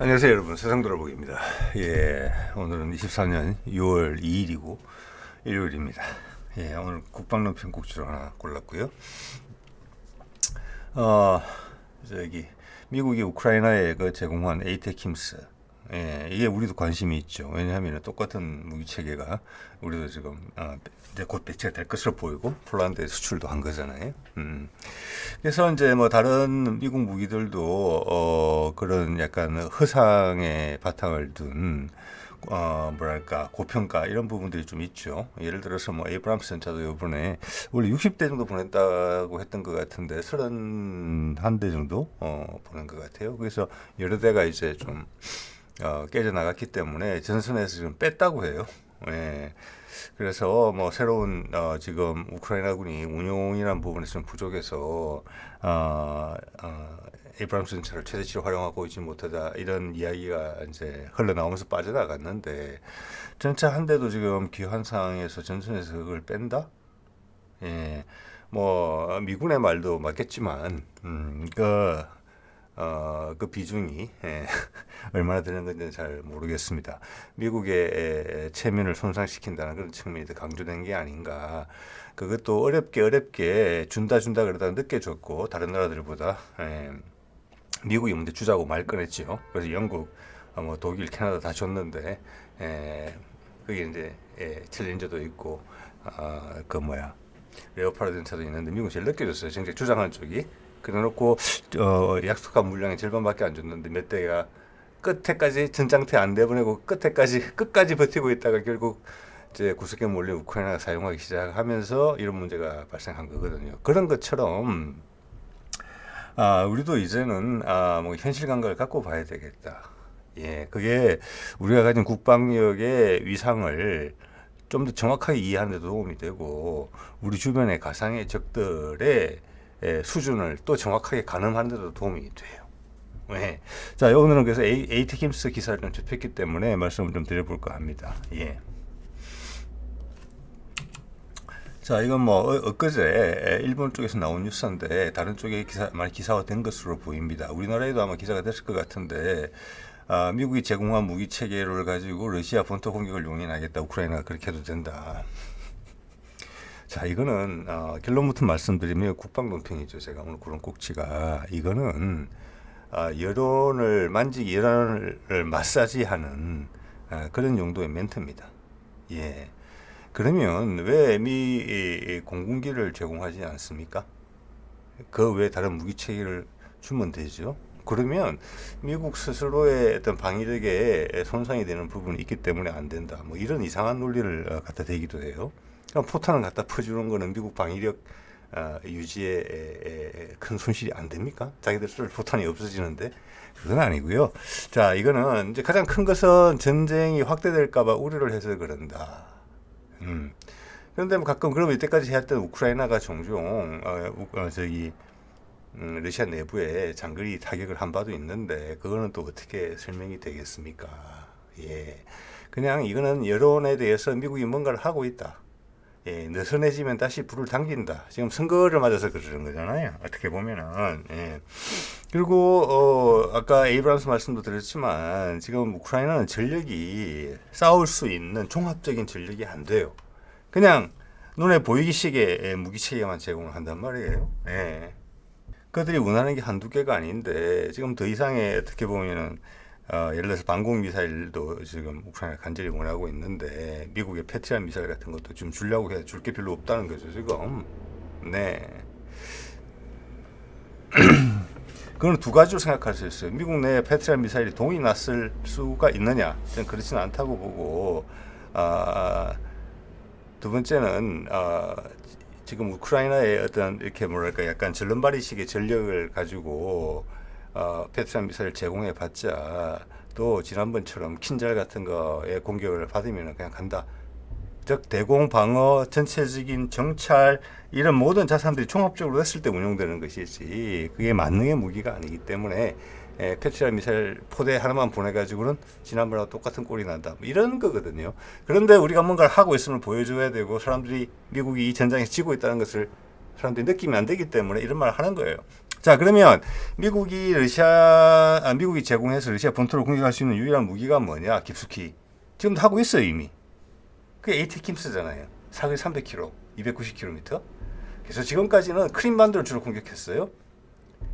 안녕하세요 여러분, 세상돌아보기입니다. 오늘은 24년 6월 2일이고 일요일입니다. 오늘 국방론 편곡주로 하나 골랐고요. 저기 미국이 우크라이나에 제공한 에이테킴스, 이게 우리도 관심이 있죠. 왜냐하면 똑같은 무기 체계가 우리도 지금 이제 곧 배치가 될 것으로 보이고 폴란드에 수출도 한 거잖아요. 그래서 이제 뭐 다른 미국 무기들도 그런 약간 허상의 바탕을 둔 뭐랄까 고평가 이런 부분들이 좀 있죠. 예를 들어서 뭐 에이브람스 전차도 이번에 원래 60대 정도 보냈다고 했던 것 같은데 31대 정도 보낸 것 같아요. 그래서 여러 대가 이제 좀 깨져 나갔기 때문에 전선에서 좀 뺐다고 해요. 그래서 뭐 새로운 지금 우크라이나군이 운용이라는 부분에서 좀 부족해서 에이브람스 전차를 최대치로 활용하고 있지 못하다 이런 이야기가 이제 흘러나오면서 빠져나갔는데 전차 한 대도 지금 귀환 상황에서 전선에서 그걸 뺀다? 뭐 미군의 말도 맞겠지만 그 비중이 얼마나 되는 건지는 잘 모르겠습니다. 미국의 체면을 손상시킨다는 그런 측면이 더 강조된 게 아닌가. 그것도 어렵게 준다 그러다가 늦게 줬고 다른 나라들보다 미국이 먼저 주자고 말 꺼냈지요. 그래서 영국, 뭐 독일, 캐나다 다 줬는데 그게 이제 챌린저도 있고 레오파르드 전차도 있는데 미국이 제일 늦게 줬어요. 정작 주장한 쪽이. 그래놓고 약속한 물량의 절반밖에 안 줬는데 몇 대가 끝에까지 전장태 안 내보내고 끝까지 버티고 있다가 결국 이제 구석에 몰린 우크라이나가 사용하기 시작하면서 이런 문제가 발생한 거거든요. 그런 것처럼 우리도 이제는 뭐 현실 감각을 갖고 봐야 되겠다. 그게 우리가 가진 국방력의 위상을 좀 더 정확하게 이해하는 데 도움이 되고 우리 주변의 가상의 적들의 수준을 또 정확하게 가늠하는 데도 도움이 돼요. 자, 오늘은 그래서 에이테킴스 기사를 좀 접했기 때문에 말씀을 좀 드려볼까 합니다. 자, 이건 뭐 엊그제 일본 쪽에서 나온 뉴스인데 다른 쪽에 많이 기사가 된 것으로 보입니다. 우리나라에도 아마 기사가 됐을 것 같은데 미국이 제공한 무기 체계를 가지고 러시아 본토 공격을 용인하겠다. 우크라이나가 그렇게 해도 된다. 자, 이거는 결론부터 말씀드리면 국방논평이죠. 제가 오늘 그런 꼭지가 이거는 여론을 마사지하는 그런 용도의 멘트입니다. 그러면 왜 미 공군기를 제공하지 않습니까? 그 외에 다른 무기 체계를 주면 되죠. 그러면 미국 스스로의 어떤 방위력에 손상이 되는 부분이 있기 때문에 안 된다. 뭐 이런 이상한 논리를 갖다 대기도 해요. 포탄을 갖다 퍼주는 거는 미국 방위력 유지에 큰 손실이 안 됩니까? 자기들 쓸 포탄이 없어지는데 그건 아니고요. 자, 이거는 이제 가장 큰 것은 전쟁이 확대될까봐 우려를 해서 그런다. 그런데 뭐 가끔 그러면 이때까지 해왔던 우크라이나가 종종 러시아 내부에 장거리 타격을 한 바도 있는데 그거는 또 어떻게 설명이 되겠습니까? 그냥 이거는 여론에 대해서 미국이 뭔가를 하고 있다. 느슨해지면 다시 불을 당긴다. 지금 선거를 맞아서 그러는 거잖아요. 어떻게 보면은. 그리고 아까 에이브람스 말씀도 드렸지만 지금 우크라이나는 전력이 싸울 수 있는 종합적인 전력이 안 돼요. 그냥 눈에 보이기식의 무기 체계만 제공을 한단 말이에요. 그들이 원하는 게 한두 개가 아닌데 지금 더 이상의 어떻게 보면은 예를 들어서 방공 미사일도 지금 우크라이나 간절히 원하고 있는데 미국의 패트리엇 미사일 같은 것도 좀 주려고 해도 줄 게 별로 없다는 거죠 지금. 그건 두 가지로 생각할 수 있어요. 미국 내 패트리엇 미사일이 동이 났을 수가 있느냐? 저는 그렇지는 않다고 보고 두 번째는 지금 우크라이나의 어떤 이렇게 뭐랄까 약간 절름발이식의 전력을 가지고 패트리엇 미사일 제공해 봤자 또 지난번처럼 킨잘 같은 거에 공격을 받으면 그냥 간다. 즉 대공 방어 전체적인 정찰 이런 모든 자산들이 종합적으로 했을 때 운용되는 것이지 그게 만능의 무기가 아니기 때문에 패트리엇 미사일 포대 하나만 보내가지고는 지난번하고 똑같은 꼴이 난다. 뭐 이런 거거든요. 그런데 우리가 뭔가를 하고 있음을 보여줘야 되고 사람들이 미국이 이 전장에서 지고 있다는 것을 사람들이 느끼면 안 되기 때문에 이런 말을 하는 거예요. 자, 그러면 미국이 제공해서 러시아 본토를 공격할 수 있는 유일한 무기가 뭐냐? 깊숙이 지금도 하고 있어요 이미. 그게 AT킴스잖아요. 사거리 300km, 290km. 그래서 지금까지는 크림반도를 주로 공격했어요.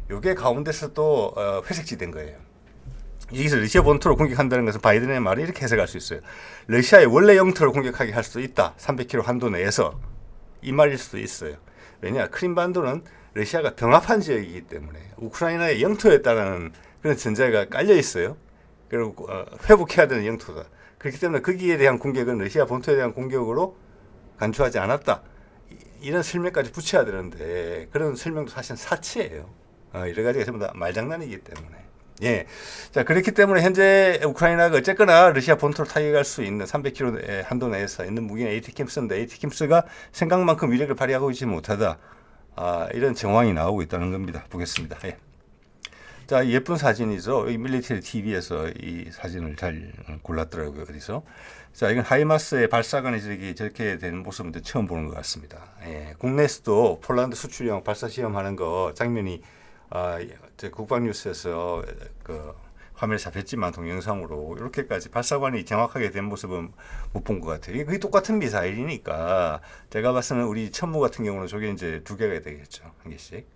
요게 가운데서 또 회색지대인 거예요. 여기서 러시아 본토를 공격한다는 것은 바이든의 말을 이렇게 해석할 수 있어요. 러시아의 원래 영토를 공격하게 할 수도 있다. 300km 한도 내에서. 이 말일 수도 있어요. 왜냐? 크림반도는 러시아가 병합한 지역이기 때문에 우크라이나의 영토였다는 그런 전제가 깔려 있어요. 그리고 회복해야 되는 영토다. 그렇기 때문에 거기에 대한 공격은 러시아 본토에 대한 공격으로 간주하지 않았다. 이런 설명까지 붙여야 되는데 그런 설명도 사실 사치예요. 여러 가지가 전부 다 말장난이기 때문에. 예. 자, 그렇기 때문에 현재 우크라이나가 어쨌거나 러시아 본토를 타격할 수 있는 300km 한도 내에서 있는 무기는 AT킴스인데 AT킴스가 생각만큼 위력을 발휘하고 있지 못하다. 이런 정황이 나오고 있다는 겁니다. 보겠습니다. 예. 자, 예쁜 사진이죠. 이 밀리터리 TV에서 이 사진을 잘 골랐더라고요. 어디서. 자, 이건 하이마스의 발사관이 저렇게 된 모습은 처음 보는 것 같습니다. 예. 국내에서도 폴란드 수출용 발사 시험하는 거 장면이 제 국방뉴스에서 그 화면에 잡혔지만 동영상으로 이렇게까지 발사관이 정확하게 된 모습은 못 본 것 같아요. 그게 똑같은 미사일이니까 제가 봤을 때는 우리 천무 같은 경우는 저게 이제 2개가 되겠죠. 한 개씩.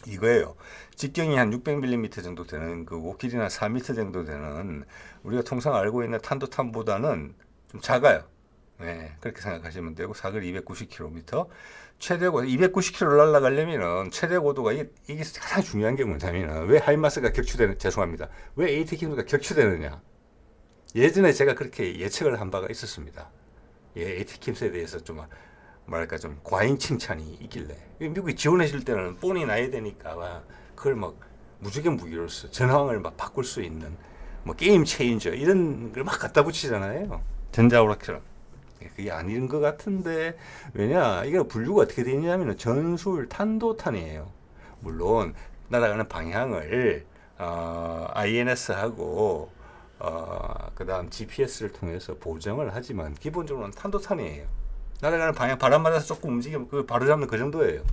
이거예요. 직경이 한 600mm 정도 되는 거고 길이는 4m 정도 되는 우리가 통상 알고 있는 탄도탄보다는 좀 작아요. 네, 그렇게 생각하시면 되고 사거리 290km. 최대고 290km를 날아가려면은 최대 고도가 이게 가장 중요한 게 뭐냐면은 왜 하이마스가 격추되는 죄송합니다. 왜 AT킴스가 격추되느냐? 예전에 제가 그렇게 예측을 한 바가 있었습니다. 예, AT킴스에 대해서 좀 뭐랄까 좀 과잉 칭찬이 있길래 미국이 지원해 줄 때는 뻔히 나야 되니까 그걸 막 무적의 무기로서 전황을 막 바꿀 수 있는 뭐 게임 체인저 이런 걸 막 갖다 붙이잖아요. 전자오락처럼. 그게 아닌 것 같은데 왜냐 이게 분류가 어떻게 되어 있냐면 전술 탄도탄이에요. 물론 날아가는 방향을 INS하고 그다음 GPS를 통해서 보정을 하지만 기본적으로는 탄도탄이에요. 날아가는 방향 바람 맞아서 조금 움직이면 그 바로 잡는 그 정도예요.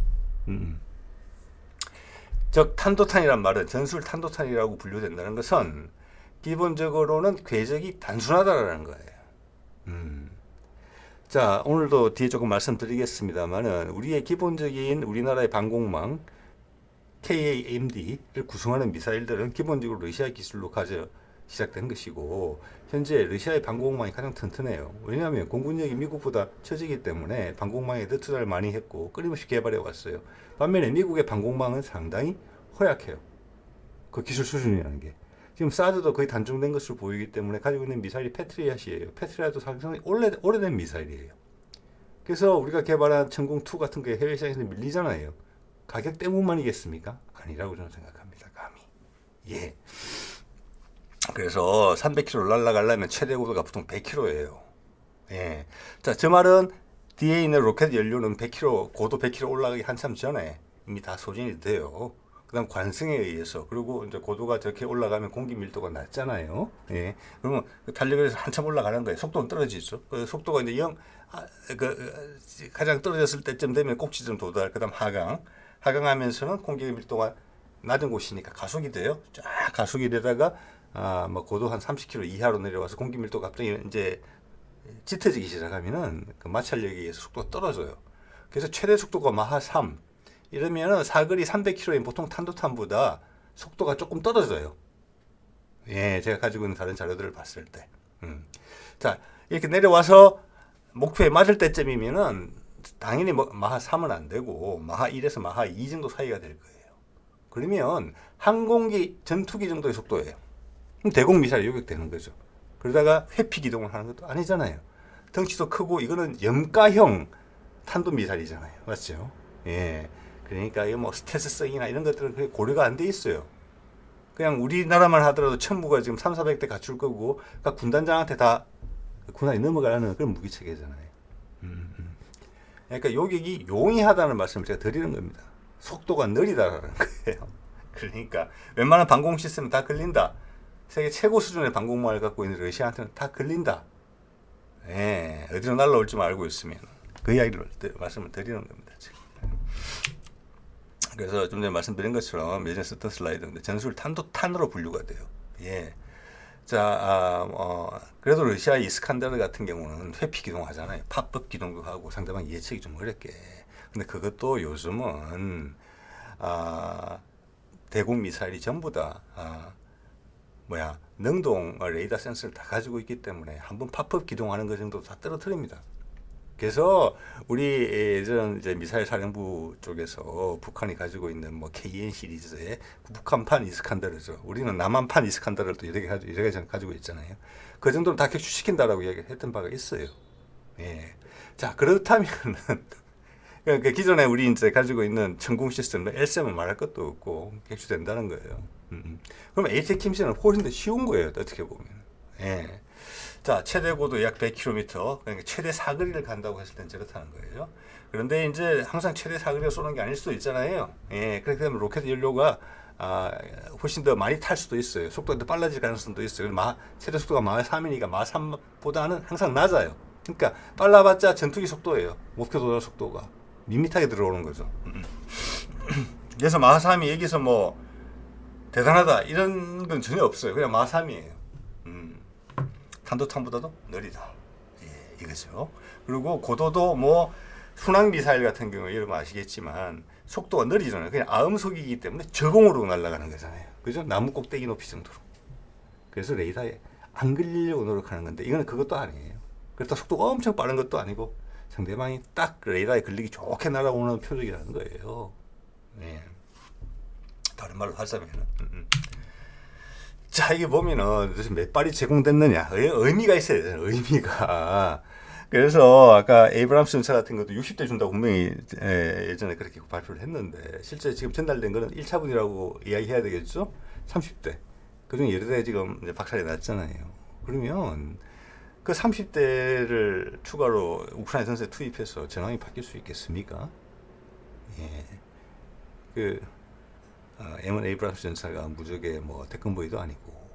즉 탄도탄이란 말은 전술 탄도탄이라고 분류된다는 것은 기본적으로는 궤적이 단순하다라는 거예요. 자, 오늘도 뒤에 조금 말씀드리겠습니다만은 우리의 기본적인 우리나라의 방공망 KAMD를 구성하는 미사일들은 기본적으로 러시아 기술로 시작된 것이고 현재 러시아의 방공망이 가장 튼튼해요. 왜냐하면 공군력이 미국보다 처지기 때문에 방공망에 더 투자를 많이 했고 끊임없이 개발해 왔어요. 반면에 미국의 방공망은 상당히 허약해요. 그 기술 수준이라는 게. 지금 사드도 거의 단종된 것으로 보이기 때문에 가지고 있는 미사일이 패트리엇이에요. 패트리엇도 상당히 오래된 미사일이에요. 그래서 우리가 개발한 천공2 같은 게 해외 시장에서 밀리잖아요. 가격 때문만이겠습니까? 아니라고 저는 생각합니다. 감히. 예. 그래서 300km를 날아가려면 최대 고도가 보통 100km예요. 예. 자, 저 말은 뒤에 있는 로켓 연료는 100km, 고도 100km 올라가기 한참 전에 이미 다 소진이 돼요. 그 다음 관성에 의해서 그리고 이제 고도가 저렇게 올라가면 공기 밀도가 낮잖아요. 예. 그러면 그 탄력에서 한참 올라가는 거예요. 속도는 떨어지죠. 그 속도가 이제 가장 떨어졌을 때쯤 되면 꼭지점 도달, 그 다음 하강하면서는 공기 밀도가 낮은 곳이니까 가속이 돼요. 쫙 가속이 되다가 뭐 고도 한 30km 이하로 내려와서 공기 밀도가 갑자기 이제 짙어지기 시작하면은 그 마찰력에 의해서 속도가 떨어져요. 그래서 최대 속도가 마하 3. 이러면은 사거리 300km인 보통 탄도탄보다 속도가 조금 떨어져요. 예, 제가 가지고 있는 다른 자료들을 봤을 때. 자, 이렇게 내려와서 목표에 맞을 때쯤이면은 당연히 마하 3은 안 되고 마하 1에서 마하 2 정도 사이가 될 거예요. 그러면 항공기, 전투기 정도의 속도예요. 그럼 대공 미사일이 요격되는 거죠. 그러다가 회피 기동을 하는 것도 아니잖아요. 덩치도 크고 이거는 염가형 탄도 미사일이잖아요. 맞죠? 예. 그러니까 이거 뭐 스텔스성이나 이런 것들은 고려가 안 돼 있어요. 그냥 우리나라만 하더라도 천무가 지금 3,400대 갖출 거고, 그러니까 군단장한테 다 군단이 넘어가는 그런 무기 체계잖아요. 그러니까 요격이 용이하다는 말씀을 제가 드리는 겁니다. 속도가 느리다라는 거예요. 그러니까 웬만한 방공 시스템은 다 걸린다. 세계 최고 수준의 방공망을 갖고 있는 러시아한테는 다 걸린다. 예, 어디로 날라올지 알고 있으면 그 이야기를 말씀을 드리는 겁니다. 지금. 그래서 좀 전에 말씀드린 것처럼 예전에 썼던 슬라이드인데 전술 탄도탄으로 분류가 돼요. 예. 자, 그래도 러시아 이스칸데르 같은 경우는 회피 기동하잖아요. 팝업 기동도 하고 상대방 예측이 좀 어렵게. 근데 그것도 요즘은 대공 미사일이 전부 다 능동 레이더 센서를 다 가지고 있기 때문에 한번 팝업 기동하는 것 정도 다 떨어뜨립니다. 그래서 우리 예전 이제 미사일 사령부 쪽에서 북한이 가지고 있는 뭐 KN 시리즈의 북한판 이스칸데르죠. 우리는 남한판 이스칸데르를 또 여러 개 가지고 있잖아요. 그 정도로 다 격추시킨다라고 얘기했던 바가 있어요. 예. 자, 그렇다면은 그러니까 기존에 우리 이제 가지고 있는 천공 시스템, LSM은 말할 것도 없고 격추된다는 거예요. 그럼 ATACMS는 훨씬 더 쉬운 거예요. 어떻게 보면. 예. 자, 최대 고도 약 100km, 그러니까 최대 사거리를 간다고 했을 땐 저렇다는 거예요. 그런데 이제 항상 최대 사거리를 쏘는 게 아닐 수도 있잖아요. 예, 그렇게 되면 로켓 연료가 훨씬 더 많이 탈 수도 있어요. 속도가 더 빨라질 가능성도 있어요. 최대 속도가 마하 3이니까 마하 3보다는 항상 낮아요. 그러니까 빨라봤자 전투기 속도예요. 목표 도달 속도가 밋밋하게 들어오는 거죠. 그래서 마하 3이 여기서 뭐 대단하다 이런 건 전혀 없어요. 그냥 마하 3이에요. 탄도탄보다도 느리다. 예, 이거죠. 그리고 고도도 뭐 순항 미사일 같은 경우에 여러분 아시겠지만 속도가 느리잖아요. 그냥 아음속이기 때문에 저공으로 날아가는 거잖아요. 그죠? 나무 꼭대기 높이 정도로. 그래서 레이더에 안 걸리려고 노력하는 건데 이거는 그것도 아니에요. 그렇다 속도가 엄청 빠른 것도 아니고 상대방이 딱 레이더에 걸리기 좋게 날아오는 표적이라는 거예요. 예. 다른 말로 하자면은. 자, 이게 보면은 도대체 몇 발이 제공됐느냐 의미가 있어야 돼요. 의미가. 그래서 아까 에이브람스 전차 같은 것도 60대 준다고 분명히 예전에 그렇게 발표를 했는데 실제 지금 전달된 거는 1차분이라고 이야기해야 되겠죠. 30대. 그중에 여러 대 지금 이제 박살이 났잖아요. 그러면 그 30대를 추가로 우크라이나 전세에 투입해서 전황이 바뀔 수 있겠습니까? 예. 그 M1 에이브람스 전차가 무적의 뭐 태권보이도 아니고,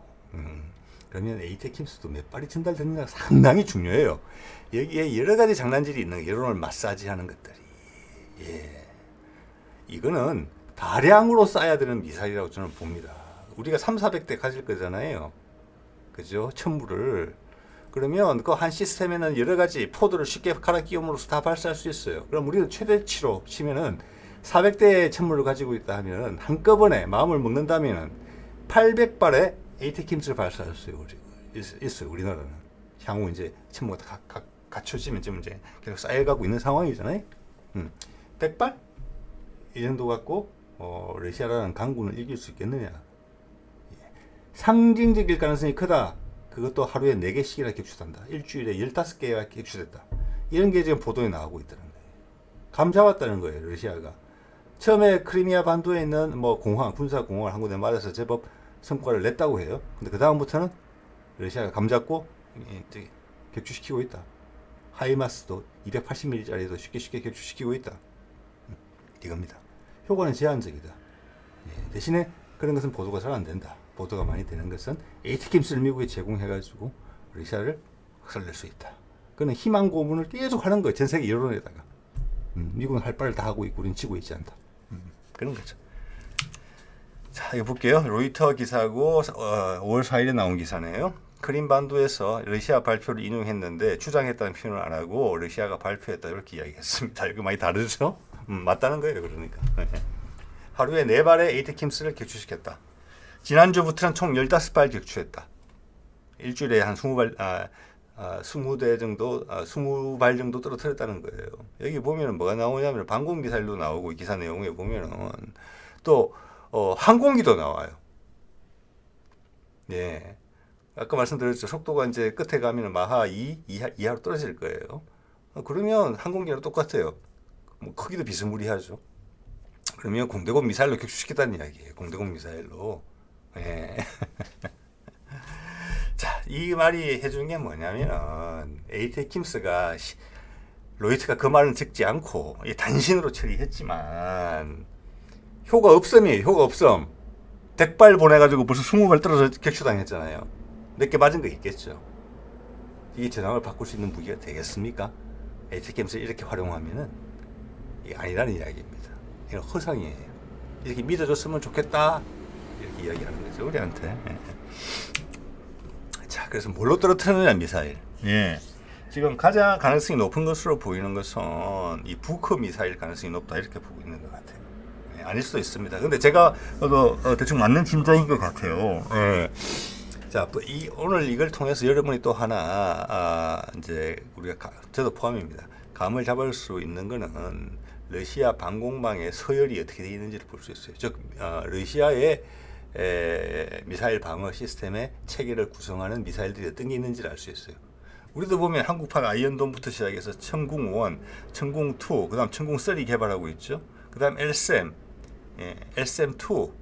그러면 ATACMS도 몇 발이 전달되느냐가 상당히 중요해요. 여기에 여러 가지 장난질이 있는 거예요. 여론을 마사지하는 것들이. 예, 이거는 다량으로 쏴야 되는 미사일이라고 저는 봅니다. 우리가 3,400대 가질 거잖아요. 그죠? 천무를. 그러면 그 한 시스템에는 여러 가지 포드를 쉽게 갈아 끼움으로써 다 발사할 수 있어요. 그럼 우리는 최대치로 치면은 400대의 천물을 가지고 있다 하면 한꺼번에 마음을 먹는다면 800발의 ATACMS를 발사할 수 있어요. 우리나라는 향후 이제 천무가 갖춰지면 지금 이제 계속 쌓여가고 있는 상황이잖아요. 100발 이 정도 갖고 러시아라는 강군을 이길 수 있겠느냐? 상징적일 가능성이 크다. 그것도 하루에 4개씩이나 격추한다. 일주일에 15개가 격추됐다. 이런 게 지금 보도에 나오고 있다는 거예요. 감 잡았다는 거예요, 러시아가. 처음에 크리미아 반도에 있는 뭐 군사 공항을 한 군데 맞아서 제법 성과를 냈다고 해요. 근데 그 다음부터는 러시아가 감잡고 격추시키고 있다. 하이마스도 280mm짜리도 쉽게 격추시키고 있다. 이겁니다. 효과는 제한적이다. 대신에 그런 것은 보도가 잘 안 된다. 보도가 많이 되는 것은 ATACMS를 미국에 제공해가지고 러시아를 확살낼 수 있다. 그는 희망 고문을 계속 하는 거예요. 전 세계 여론에다가. 미국은 할 바를 다 하고 있고 우리는 지고 있지 않다. 그런 거죠. 자, 이거 볼게요. 로이터 기사고 5월 4일에 나온 기사네요. 크림반도에서 러시아 발표를 인용했는데 주장했다는 표현을 안 하고 러시아가 발표했다 이렇게 이야기했습니다. 이거 많이 다르죠? 맞다는 거예요. 그러니까. 하루에 4발의 ATACMS를 격추시켰다. 지난주부터는 총 15발 격추했다. 일주일에 한 20발, 20대 정도, 20발 정도 떨어뜨렸다는 거예요. 여기 보면은 뭐가 나오냐면 방공 미사일도 나오고 기사 내용에 보면은 또 항공기도 나와요. 예. 아까 말씀드렸죠. 속도가 이제 끝에 가면 마하 2 이하로 떨어질 거예요. 그러면 항공기랑 똑같아요. 뭐 크기도 비스무리하죠. 그러면 공대공 미사일로 격추시켰다는 이야기예요. 공대공 미사일로. 예. 자, 이 말이 해주는 게 뭐냐면은 ATACMS가 로이트가 그 말은 적지 않고 단신으로 처리했지만 효과 없음이에요. 효과 없음. 100발 보내가지고 벌써 20발 떨어져 격추당했잖아요. 몇 개 맞은 거 있겠죠. 이게 전황을 바꿀 수 있는 무기가 되겠습니까? ATACMS를 이렇게 활용하면은 이게 아니라는 이야기입니다. 이건 허상이에요. 이렇게 믿어줬으면 좋겠다 이렇게 이야기하는 거죠 우리한테. 자, 그래서 뭘로 떨어뜨리느냐 미사일. 예. 지금 가장 가능성이 높은 것으로 보이는 것은 이 북크 미사일 가능성이 높다 이렇게 보고 있는 것 같아요. 예, 아닐 수도 있습니다. 근데 제가 대충 맞는 짐작인 것 같아요. 예. 자, 오늘 이걸 통해서 여러분이 또 하나 이제 우리가 저도 포함입니다. 감을 잡을 수 있는 거는 러시아 방공망의 서열이 어떻게 되어 있는지를 볼 수 있어요. 즉 러시아의 미사일 방어 시스템의 체계를 구성하는 미사일들이 어떤 게 있는지를 알 수 있어요. 우리도 보면 한국판 아이언돔부터 시작해서 천궁1, 천궁2, 그 다음 천궁3 개발하고 있죠. 그 다음 LSAM, LSAM2, 또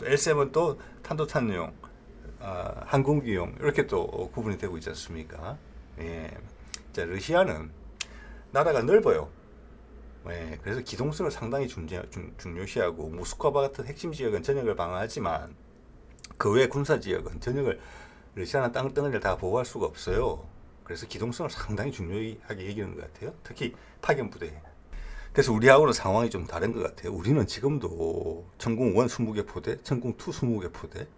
LSAM은 또 탄도탄용, 항공기용 이렇게 또 구분이 되고 있지 않습니까? 예. 자, 러시아는 나라가 넓어요. 예. 그래서 기동성을 상당히 중요시하고 모스크바 같은 핵심 지역은 전역을 방어하지만 그 외 군사 지역은 전역을 러시아는 땅덩어리를 다 보호할 수가 없어요. 그래서 기동성을 상당히 중요하게 여기는 것 같아요. 특히 파견 부대. 그래서 우리하고는 상황이 좀 다른 것 같아요. 우리는 지금도 천궁1 20개 포대, 천궁2 20개 포대,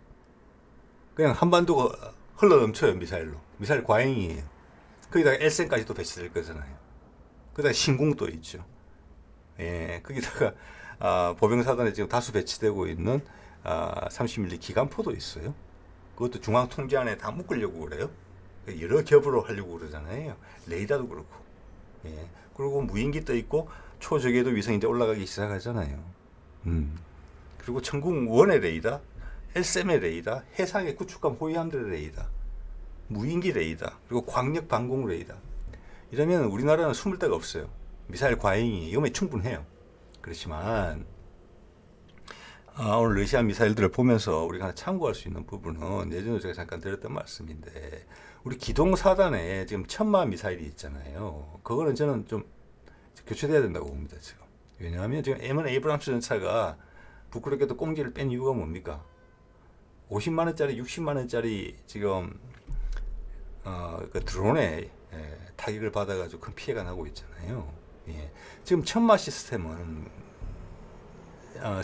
그냥 한반도가 흘러 넘쳐요. 미사일로. 미사일 과잉이에요. 거기다가 LSM까지도 배치될 거잖아요. 거기다가 신궁도 있죠. 예, 거기다가 보병사단에 지금 다수 배치되고 있는 30mm 기관포도 있어요. 그것도 중앙 통제 안에 다 묶으려고 그래요. 여러 겹으로 하려고 그러잖아요. 레이더도 그렇고. 예. 그리고 무인기 떠 있고 초저궤도 위성이 이제 올라가기 시작하잖아요. 그리고 천궁1의 레이더, LSM의 레이더, 해상의 구축함 호위함들의 레이더, 무인기 레이더, 그리고 광역 방공 레이더. 이러면 우리나라는 숨을 데가 없어요. 미사일 과잉이 이거면 충분해요. 그렇지만 오늘 러시아 미사일들을 보면서 우리가 하나 참고할 수 있는 부분은 예전에 제가 잠깐 드렸던 말씀인데 우리 기동사단에 지금 천마 미사일이 있잖아요. 그거는 저는 좀 교체돼야 된다고 봅니다. 지금. 왜냐하면 지금 M1 에이브람스 전차가 부끄럽게도 꽁지를 뺀 이유가 뭡니까? 50만 원짜리, 60만 원짜리 지금 그 드론에 타격을 받아가지고 큰 피해가 나고 있잖아요. 예. 지금 천마 시스템은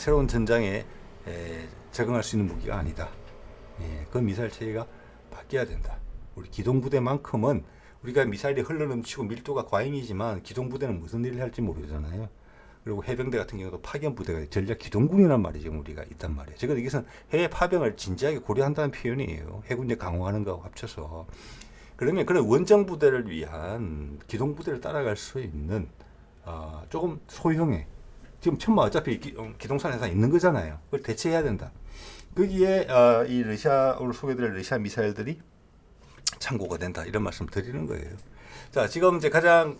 새로운 전장에 적응할 수 있는 무기가 아니다. 예. 그 미사일 체계가 바뀌어야 된다. 우리 기동부대만큼은 우리가 미사일이 흘러넘치고 밀도가 과잉이지만 기동부대는 무슨 일을 할지 모르잖아요. 그리고 해병대 같은 경우도 파견부대가 전략 기동군이란 말이 지금 우리가 있단 말이에요. 제가 이것은 해외 파병을 진지하게 고려한다는 표현이에요. 해군제 강화하는 거하고 합쳐서. 그러면 그런 원정 부대를 위한 기동 부대를 따라갈 수 있는 조금 소형의 지금 천마 어차피 기동산 해상 있는 거잖아요. 그걸 대체해야 된다. 거기에 이 오늘 소개드릴 러시아 미사일들이 참고가 된다 이런 말씀 드리는 거예요. 자, 지금 이제 가장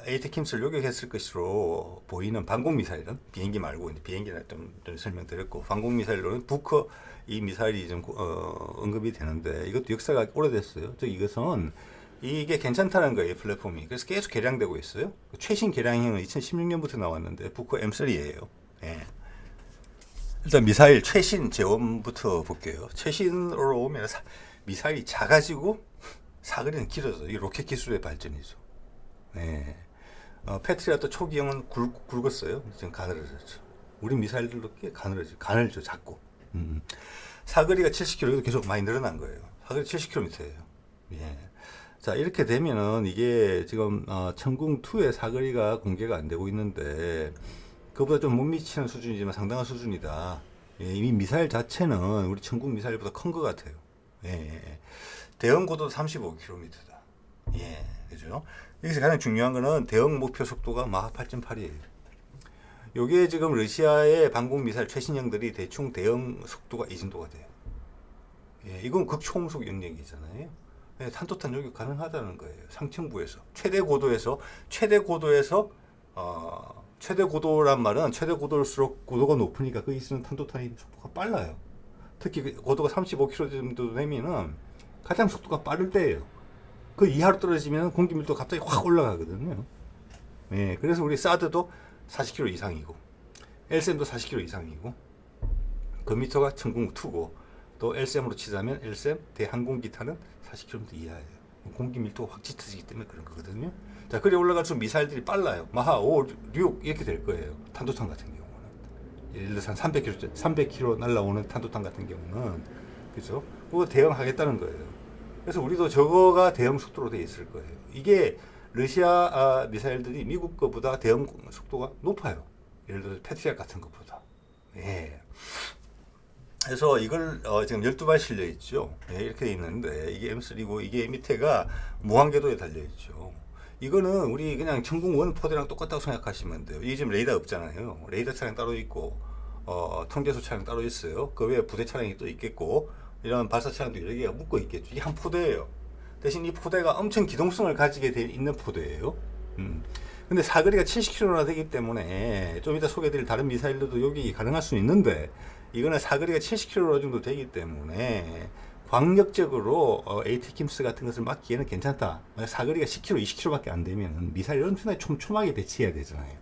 에이테킴스를 요격했을 것으로 보이는 방공 미사일은 비행기 말고 이제 비행기는 좀 설명드렸고 방공 미사일로는 북커 이 미사일이 좀 언급이 되는데 이것도 역사가 오래됐어요. 즉 이것은 이게 괜찮다는 거예요 플랫폼이. 그래서 계속 개량되고 있어요. 최신 개량형은 2016년부터 나왔는데 북커 M3예요. 예. 일단 미사일 최신 재원부터 볼게요. 최신으로 오면 미사일이 작아지고 사거리는 길어져. 이 로켓 기술의 발전이죠. 네. 패트리어트 초기형은 굵었어요. 지금 가늘어졌죠. 우리 미사일들도 꽤 가늘죠, 작고. 사거리가 70km도 계속 많이 늘어난 거예요. 사거리 70km예요. 예. 자, 이렇게 되면은 이게 지금 천궁2의 사거리가 공개가 안 되고 있는데 그보다 좀 못 미치는 수준이지만 상당한 수준이다. 예, 이미 미사일 자체는 우리 천궁 미사일보다 큰 것 같아요. 예. 대응 고도 35km다. 예, 그죠? 여기서 가장 중요한 거는 대응 목표 속도가 마하 8.8이에요. 요게 지금 러시아의 방공 미사일 최신형들이 대충 대응 속도가 이 정도가 돼요. 예, 이건 극초음속 영역이잖아요. 예, 탄도탄 요격 가능하다는 거예요. 상층부에서 최대 고도란 말은 최대 고도일수록 고도가 높으니까 거기 있는 탄도탄이 속도가 빨라요. 특히 고도가 35km 정도 되면은 가장 속도가 빠를 때예요. 그 이하로 떨어지면 공기 밀도가 갑자기 확 올라가거든요. 예, 그래서 우리 사드도 40km 이상이고, LSM도 40km 이상이고, 그 미터가 천궁2고, 또 LSM으로 치자면 LSM 대항공기탄은 40km 이하예요. 공기 밀도가 확 짙어지기 때문에 그런 거거든요. 자, 그래 올라갈수록 미사일들이 빨라요. 마하 5, 6 이렇게 될 거예요. 탄도탄 같은 경우는. 예를 들어서 한 300km 날라오는 탄도탄 같은 경우는 그죠? 그거 대응하겠다는 거예요. 그래서 우리도 저거가 대응 속도로 돼 있을 거예요. 이게 러시아 미사일들이 미국 거보다 대응 속도가 높아요. 예를 들어서 패트리엇 같은 것보다. 예. 그래서 이걸 지금 12발 실려 있죠. 예, 이렇게 돼 있는데 이게 M3고 이게 밑에가 무한궤도에 달려 있죠. 이거는 우리 그냥 천궁 원 포대랑 똑같다고 생각하시면 돼요. 이게 지금 레이더 없잖아요. 레이더 차량 따로 있고 통제소 차량 따로 있어요. 그 외에 부대 차량이 또 있겠고 이런 발사 차량도 여러 개가 묶어 있겠죠. 이게 한 포대예요. 대신 이 포대가 엄청 기동성을 가지게 돼 있는 포대예요. 근데 사거리가 70km나 되기 때문에 좀 이따 소개해드릴 다른 미사일들도 여기 가능할 수는 있는데 이거는 사거리가 70km 정도 되기 때문에 광역적으로 AT킴스 같은 것을 막기에는 괜찮다. 사거리가 10km, 20km밖에 안 되면 미사일을 엄청나게 촘촘하게 배치해야 되잖아요.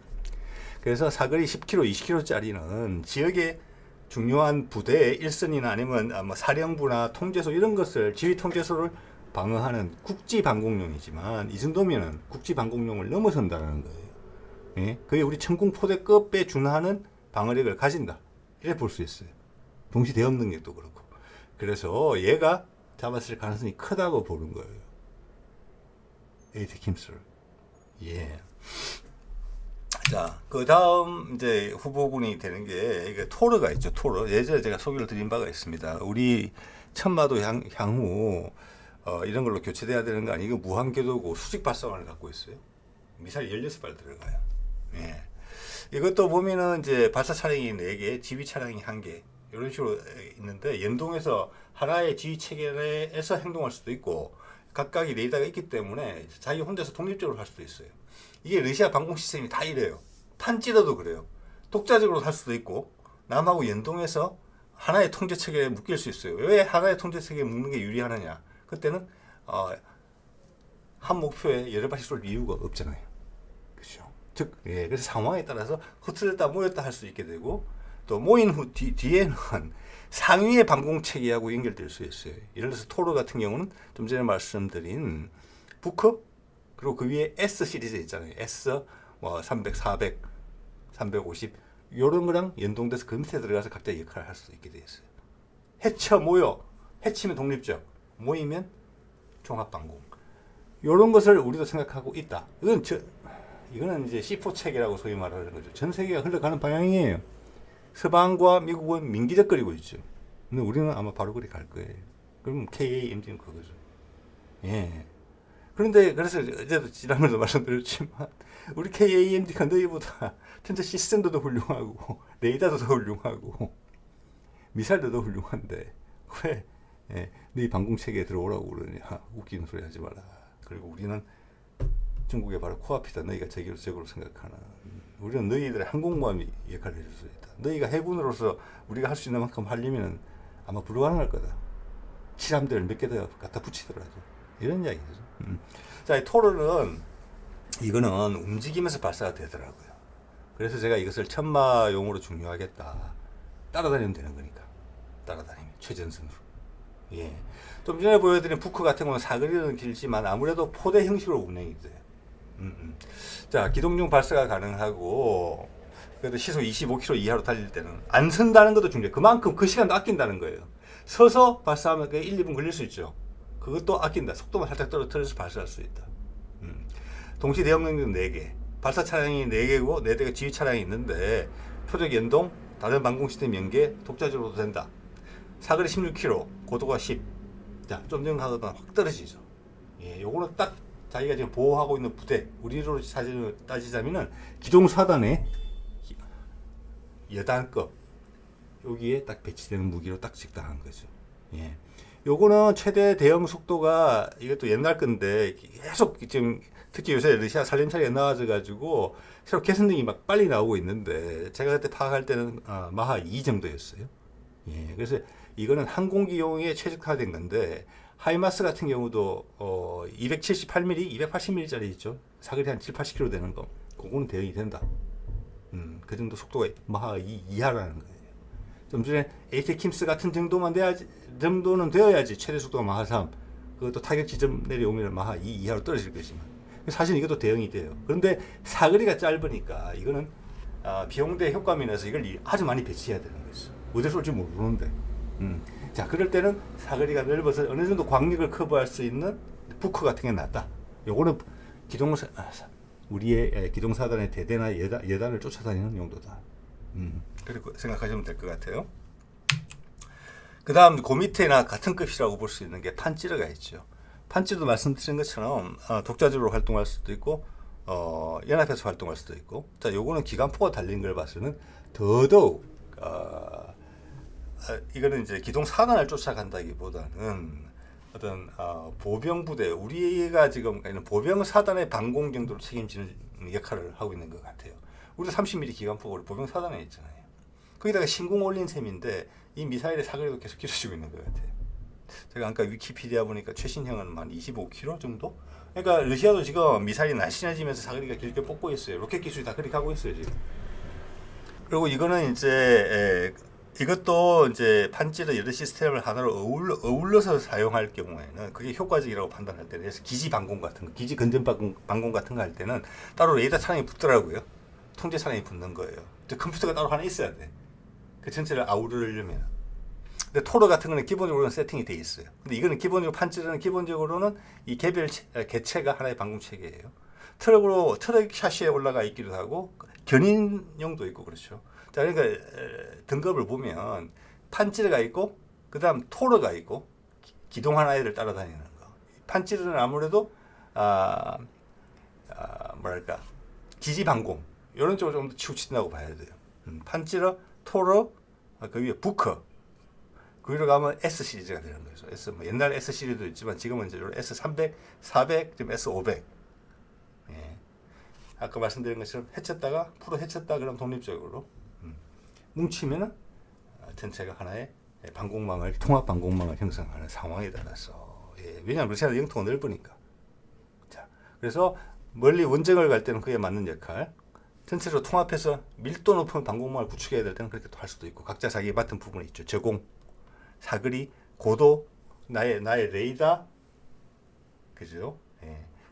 그래서 사거리 10km, 20km짜리는 지역의 중요한 부대의 일선이나 아니면 사령부나 통제소 이런 것을 지휘 통제소를 방어하는 국지 방공용이지만 이 정도면은 국지 방공용을 넘어선다는 거예요. 예? 그게 우리 천궁포대급에 준하는 방어력을 가진다. 이래 볼 수 있어요. 동시 대응 능력도 그렇고. 그래서 얘가 잡았을 가능성이 크다고 보는 거예요. AT킴스를. 예. 자, 그 다음 이제 후보군이 되는 게 이게 토르가 있죠. 토르. 예전에 제가 소개를 드린 바가 있습니다. 우리 천마도 향후 이런 걸로 교체돼야 되는 거 아니고 무한궤도고 수직 발사관을 갖고 있어요. 미사일 16발 들어가요. 예. 이것도 보면은 이제 발사 차량이 4개, 지휘 차량이 1개 이런 식으로 있는데 연동해서 하나의 지휘 체계에서 행동할 수도 있고 각각이 레이더가 있기 때문에 자기 혼자서 독립적으로 할 수도 있어요. 이게 러시아 방공 시스템이 다 이래요. 탄찌러도 그래요. 독자적으로 할 수도 있고 남하고 연동해서 하나의 통제 체계에 묶일 수 있어요. 왜 하나의 통제 체계에 묶는 게 유리하느냐? 그때는 한 목표에 여러 발씩 쏠 이유가 없잖아요. 그렇죠? 즉, 예, 그래서 상황에 따라서 흩어졌다 모였다 할 수 있게 되고 또 모인 후 뒤에는 상위의 방공 체계하고 연결될 수 있어요. 예를 들어서 토르 같은 경우는 좀 전에 말씀드린 부크 그리고 그 위에 S 시리즈 있잖아요. S 300, 400, 350 이런 거랑 연동돼서 그 밑에 들어가서 각자 역할을 할 수 있게 되어 있어요. 해쳐 모여 해치면 독립적 모이면 종합방공 이런 것을 우리도 생각하고 있다. 이거는 이제 C4 체계라고 소위 말하는 거죠. 전 세계가 흘러가는 방향이에요. 서방과 미국은 민기적거리고 있죠. 근데 우리는 아마 바로 그리 갈 거예요. 그럼 KAMD는 그거죠. 예. 그런데 그래서 어제도 지난번에도 말씀드렸지만 우리 KAMD가 너희보다 전체 시스템도 더 훌륭하고 레이더도 더 훌륭하고 미사일도 더 훌륭한데 왜 너희 방공체계에 들어오라고 그러냐. 웃기는 소리 하지 마라. 그리고 우리는 중국의 바로 코앞이다. 너희가 적으로 생각하는. 우리는 너희들의 항공모함이 역할을 해줄 수 있다. 너희가 해군으로서 우리가 할 수 있는 만큼 하려면 아마 불가능할 거다. 칠함대를 몇 개 더 갖다 붙이더라도. 이런 이야기죠. 자, 이 토르는 이거는 움직이면서 발사가 되더라고요. 그래서 제가 이것을 천마용으로 중요하겠다. 따라다니면 되는 거니까. 따라다니면 최전선으로. 예. 좀 전에 보여드린 부크 같은 경우는 사거리는 길지만 아무래도 포대 형식으로 운행이 돼요. 자, 기동용 발사가 가능하고 그래도 시속 25km 이하로 달릴 때는 안 선다는 것도 중요해요. 그만큼 그 시간도 아낀다는 거예요. 서서 발사하면 1, 2분 걸릴 수 있죠. 그것도 아낀다. 속도만 살짝 떨어뜨려서 발사할 수 있다. 동시 대응 능력 4개. 발사 차량이 4개고 4대가 지휘 차량이 있는데 표적 연동, 다른 방공 시스템 연계, 독자적으로도 된다. 사거리 16km, 고도가 10. 자, 좀 전하고는 확 떨어지죠. 예, 요거는 딱 자기가 지금 보호하고 있는 부대, 우리로 사진을 따지자면은 기동사단의 여단급 여기에 딱 배치되는 무기로 딱 적당한 거죠. 예. 요거는 최대 대응 속도가 이것도 옛날 건데 계속 지금 특히 요새 러시아 살림살이가 나와져 가지고 새로 개선등이 막 빨리 나오고 있는데 제가 그때 파악할 때는 마하 2 정도였어요. 예. 그래서 이거는 항공기용에 최적화된 건데 하이마스 같은 경우도 278mm, 280mm짜리 있죠. 사거리 한 7, 80km 되는 거. 그거는 대응이 된다. 그 정도 속도가 마하 2 이하라는 거예요. 좀 전에 AT킴스 같은 정도는 되어야지 최대 속도가 마하 3. 그것도 타격 지점 내려오면 마하 2 이하로 떨어질 것이지만 사실 이것도 대응이 돼요. 그런데 사거리가 짧으니까 이거는 비용 대 효과 면에서 이걸 아주 많이 배치해야 되는 거죠. 어디서 쏠지 모르는데. 자, 그럴 때는 사거리가 넓어서 어느 정도 광역을 커버할 수 있는 부크 같은 게 낫다. 요거는 우리의 기동사단의 대대나 여단을 쫓아다니는 용도다. 그리고 생각하시면 될 것 같아요. 그 다음 그 밑에나 같은 급이라고 볼 수 있는 게 판찌르가 있죠. 판찌르도 말씀드린 것처럼 독자적으로 활동할 수도 있고 연합해서 활동할 수도 있고. 자, 요거는 기관포가 달린 걸 봐서는 더더욱 이거는 이제 기동 사단을 쫓아간다기보다는 어떤 보병 부대, 우리가 지금 보병 사단의 방공 정도로 책임지는 역할을 하고 있는 것 같아요. 우리도 30mm 기관포가 보병 사단에 있잖아요. 거기다가 신공 올린 셈인데 이 미사일의 사거리도 계속 길어지고 있는 것 같아요. 제가 아까 위키피디아 보니까 최신형은 한 25km 정도? 그러니까 러시아도 지금 미사일이 날씬해지면서 사거리가 길게 뽑고 있어요. 로켓 기술이 다 그렇게 하고 있어요 지금. 그리고 이거는 이제 이것도 이제 판찌르 여러 시스템을 하나로 어울러서 사용할 경우에는 그게 효과적이라고 판단할 때는, 그래서 기지 방공 같은 거, 기지 근접 방공 같은 거 할 때는 따로 레이더 차량이 붙더라고요. 통제 차량이 붙는 거예요. 컴퓨터가 따로 하나 있어야 돼. 그 전체를 아우르려면. 근데 토르 같은 거는 기본적으로는 세팅이 돼 있어요. 근데 이거는 기본적으로 판찌르는 기본적으로는 이 개별 개체가 하나의 방공 체계예요. 트럭 샤시에 올라가 있기도 하고 견인용도 있고 그렇죠. 자, 그러니까 등급을 보면 판찌르가 있고 그다음 토르가 있고 기동한 아이를 따라다니는 거. 판찌르는 아무래도 뭐랄까 기지 방공 이런 쪽으로 좀 더 치우친다고 봐야 돼요. 판찌르, 토르, 그 위에 부커. 그 위로 가면 S 시리즈가 되는 거죠. S 뭐 옛날 S 시리즈도 있지만 지금은 이제 S300, 400, 지금 S500. 예. 아까 말씀드린 것처럼 해쳤다가 프로 해쳤다 그러면 독립적으로 뭉치면은 전체가 하나의 방공망을 통합 방공망을 형성하는 상황에 따라서 왜냐하면 러시아는 영토가 넓으니까. 자, 그래서 멀리 원정을 갈 때는 그에 맞는 역할, 전체로 통합해서 밀도 높은 방공망을 구축해야 될 때는 그렇게 할 수도 있고 각자 자기 맡은 부분이 있죠. 저공, 사거리, 고도, 나의 레이더, 그죠?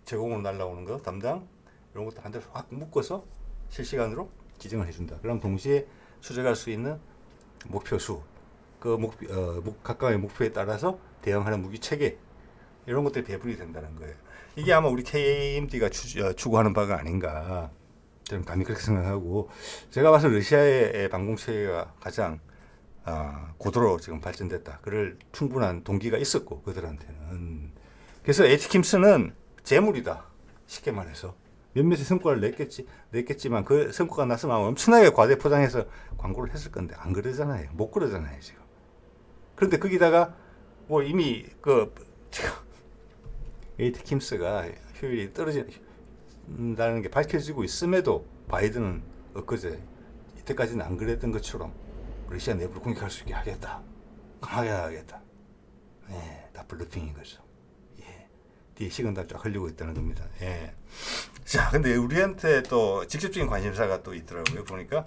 저공으로 날아오는 거 담당 이런 것도 한 대로 확 묶어서 실시간으로 지정을 해준다. 그럼 동시에 수정할 수 있는 목표 수, 각각의 목표에 따라서 대응하는 무기 체계 이런 것들이 배분이 된다는 거예요. 이게 아마 우리 KAMD가 추구하는 바가 아닌가 저는 감히 그렇게 생각하고, 제가 봐서 러시아의 방공 체계가 가장 고도로 지금 발전됐다. 그럴 충분한 동기가 있었고 그들한테는. 그래서 에이티킴스는 재물이다. 쉽게 말해서. 몇몇의 성과를 냈겠지만 그 성과가 났으면 엄청나게 과대 포장해서 광고를 했을 건데 안 그러잖아요. 못 그러잖아요 지금. 그런데 거기다가 뭐 이미 에이티킴스가 효율이 떨어진다는 게 밝혀지고 있음에도 바이든은 엊그제 이때까지는 안 그랬던 것처럼 러시아 내부를 공격할 수 있게 하겠다. 강하게 하겠다. 다 블러핑인 거죠. 뒤에 시간도 쫙 흘리고 있다는 겁니다. 자, 근데 우리한테 또 직접적인 관심사가 또 있더라고요. 보니까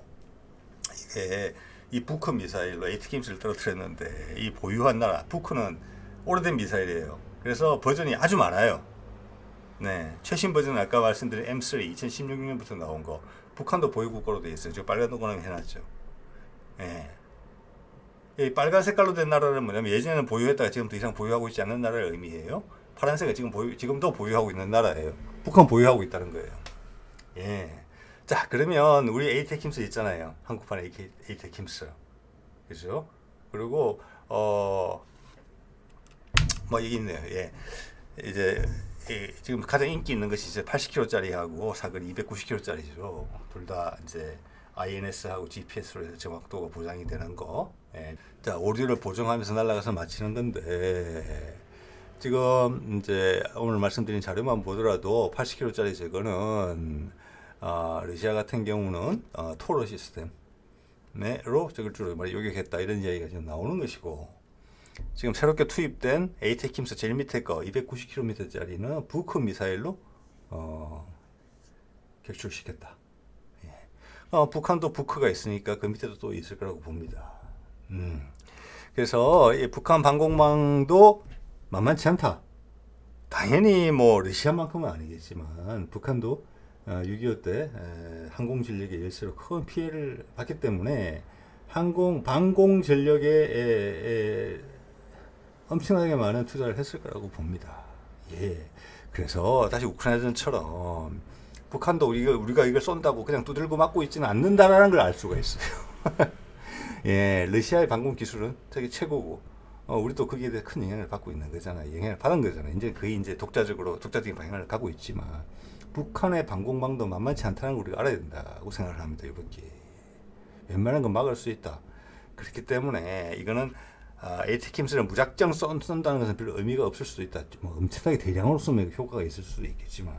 이게 이 부크 미사일로 에이티킴스를 떨어뜨렸는데 이 보유한 나라, 부크는 오래된 미사일이에요. 그래서 버전이 아주 많아요. 최신 버전은 아까 말씀드린 M3 2016년부터 나온 거. 북한도 보유국가로 되어 있어요. 지금 빨간 동그라미 해놨죠. 이 빨간 색깔로 된 나라는 뭐냐면 예전에는 보유했다가 지금 더 이상 보유하고 있지 않는 나라를 의미해요. 파란색은 지금도 보유하고 있는 나라예요. 북한 보유하고 있다는 거예요. 자, 그러면 우리 에이테킴스 있잖아요. 한국판 에이테킴스. 그죠? 그리고 여기 있네요. 이제 지금 가장 인기 있는 것이 이제 80km짜리하고 사거리 290km짜리죠. 둘 다 이제 INS하고 GPS로 해서 정확도가 보장이 되는 거. 자, 오류를 보정하면서 날아가서 마치는 건데, 지금 이제 오늘 말씀드린 자료만 보더라도 80km짜리 저거는 러시아 같은 경우는 토르 시스템으로 저걸 주로 요격했다 이런 이야기가 지금 나오는 것이고, 지금 새롭게 투입된 에이테킴스 제일 밑에 거 290km짜리는 부크 미사일로 격출시켰다. 북한도 부크가 있으니까 그 밑에도 또 있을 거라고 봅니다. 그래서 이 북한 방공망도 만만치 않다. 당연히 뭐 러시아만큼은 아니겠지만 북한도 6.25 때 항공 전력의 열세로 큰 피해를 봤기 때문에 방공 전력에 엄청나게 많은 투자를 했을 거라고 봅니다. 예. 그래서 다시 우크라이나전처럼 북한도 우리가 이걸 쏜다고 그냥 두들고 맞고 있지는 않는다라는 걸 알 수가 있어요. 예, 러시아의 방공 기술은 세계 최고고, 우리도 거기에 대해 큰 영향을 받고 있는 거잖아요. 영향을 받은 거잖아요. 이제 거의 이제 독자적인 방향을 가고 있지만, 북한의 방공망도 만만치 않다는 걸 우리가 알아야 된다고 생각을 합니다. 이번 기회에. 웬만한 건 막을 수 있다. 그렇기 때문에 이거는 ATACMS를 무작정 쏜다는 것은 별로 의미가 없을 수도 있다. 뭐 엄청나게 대량으로 쏘면 효과가 있을 수도 있겠지만,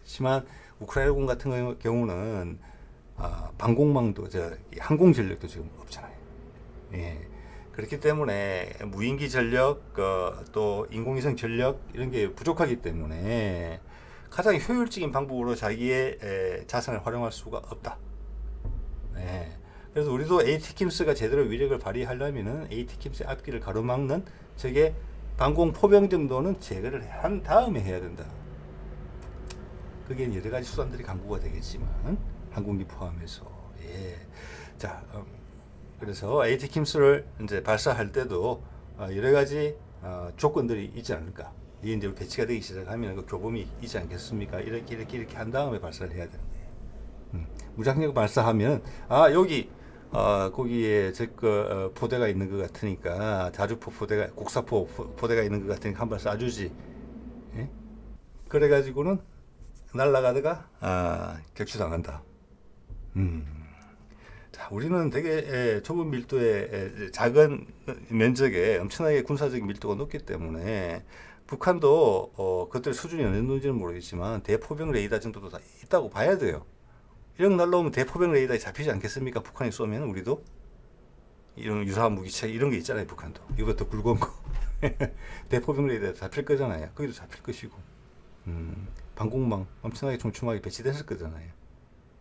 하지만 우크라이나군 같은 경우는 방공망도 항공 전력도 지금 없잖아요. 예. 그렇기 때문에 무인기 전력, 또 인공위성 전력 이런 게 부족하기 때문에 가장 효율적인 방법으로 자기의 자산을 활용할 수가 없다. 예. 그래서 우리도 ATACMS가 제대로 위력을 발휘하려면은 ATACMS의 앞길을 가로막는 저게 방공 포병 정도는 제거를 한 다음에 해야 된다. 그게 여러 가지 수단들이 강구가 되겠지만 항공기 포함해서. 예. 자, 그래서 ATACMS를 이제 발사할 때도 여러 가지 조건들이 있지 않을까. 이게 이제 배치가 되기 시작하면 그 교범이 있지 않겠습니까? 이렇게 한 다음에 발사를 해야 되는 거예요. 무작정 발사하면 여기 거기에 포대가 있는 것 같으니까 자주포 포대가 곡사포 포대가 있는 것 같으니까 한 발 쏴주지. 예? 그래가지고는 날아가다가 격추당한다. 자, 우리는 되게 좁은 밀도의 작은 면적에 엄청나게 군사적 밀도가 높기 때문에 북한도 그것들 수준이 어느 정도인지는 모르겠지만 대포병 레이더 정도도 다 있다고 봐야 돼요. 이런 날라오면 대포병 레이더에 잡히지 않겠습니까? 북한이 쏘면 우리도 이런 유사한 무기체 이런 게 있잖아요. 북한도 이거보다 더 굵은 거 대포병 레이더에 잡힐 거잖아요. 거기도 잡힐 것이고 방공망 엄청나게 촘촘하게 배치됐을 거잖아요.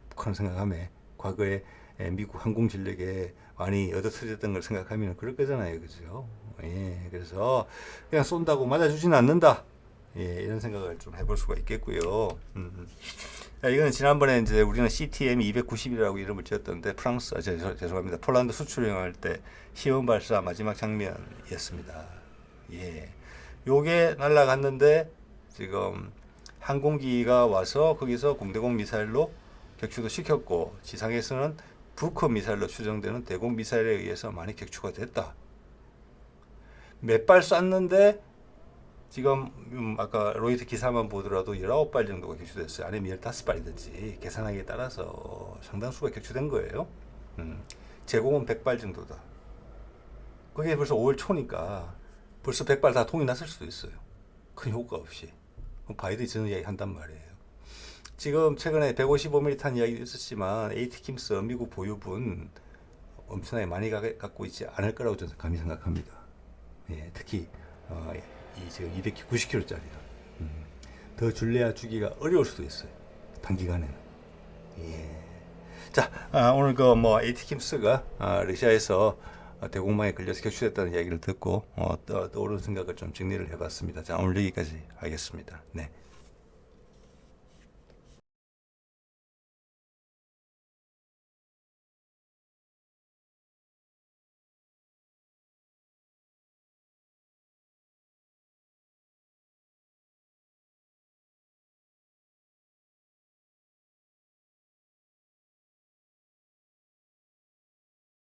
북한 생각하면 과거에 미국 항공 전력에 많이 얻어터졌던 걸 생각하면 그럴 거잖아요. 그죠? 예, 그래서 그냥 쏜다고 맞아주지는 않는다. 예, 이런 생각을 좀 해볼 수가 있겠고요. 이거는 지난번에 이제 우리는 CTM 290이라고 이름을 지었던데 죄송합니다. 폴란드 수출용할 때 시험 발사 마지막 장면이었습니다. 예, 요게 날아갔는데 지금 항공기가 와서 거기서 공대공 미사일로 격추도 시켰고 지상에서는 북한 미사일로 추정되는 대공 미사일에 의해서 많이 격추가 됐다. 몇 발 쐈는데 지금 아까 로이터 기사만 보더라도 19발 정도가 격추됐어요. 아니면 15발이든지 계산하기에 따라서 상당수가 격추된 거예요. 제공은 100발 정도다. 그게 벌써 5월 초니까 벌써 100발 다 통이 났을 수도 있어요. 큰 효과 없이. 바이든이 저는 이야기 한단 말이에요. 지금 최근에 155mm 탄 이야기도 있었지만 ATACMS 미국 보유분 엄청나게 많이 갖고 있지 않을 거라고 저는 감히 생각합니다. 예, 특히 이 지금 290kg짜리라 더 줄래야 주기가 어려울 수도 있어요. 단기간에는. 예. 자, 오늘 ATACMS가 러시아에서 대공망에 걸려서 격추됐다는 이야기를 듣고 떠오른 생각을 좀 정리를 해봤습니다. 자, 오늘 여기까지 하겠습니다. 네.